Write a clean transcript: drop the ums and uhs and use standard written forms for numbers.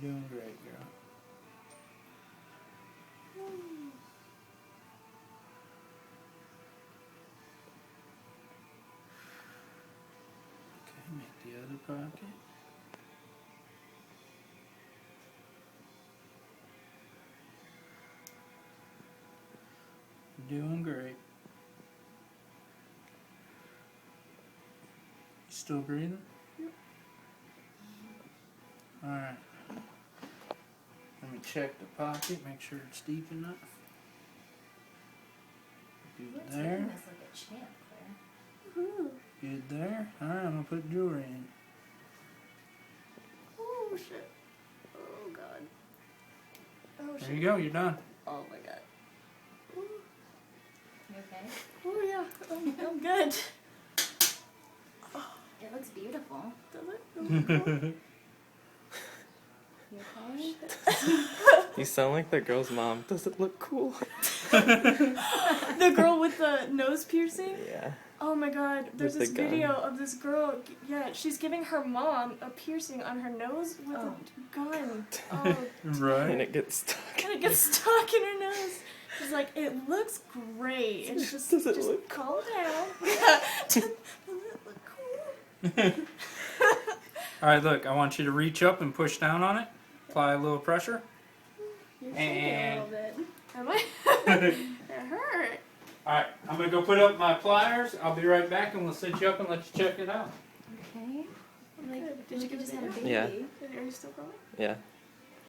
Doing great, girl. Okay, make the other pocket. Doing great. You still breathing? Yep. Alright. Let me check the pocket, make sure it's deep enough. Good Looks there. very nice, like a champ, Claire. Woohoo. Good there. Alright, I'm gonna put jewelry in. Oh shit. Oh god. Oh shit. There you go, you're done. Oh my god. Ooh. You okay? Oh yeah. I'm good. It looks beautiful. Does it? You okay? You sound like that girl's mom. Does it look cool? The girl with the nose piercing? Yeah. Oh my god, there's With this the gun. video of this girl, yeah, she's giving her mom a piercing on her nose with Oh. a gun. Oh, And Right. it gets stuck. and it gets stuck in her nose. She's like, it looks great. And just, Does it just look calm down. Yeah. Does it look cool? Alright, look, I want you to reach up and push down on it. Apply a little pressure. You're shaking a little bit. Am I? It hurt. Alright, I'm gonna go put up my pliers. I'll be right back and we'll set you up and let you check it out. Okay. Like, did you Like give just it had a a baby. Yeah. Are you still going? Yeah.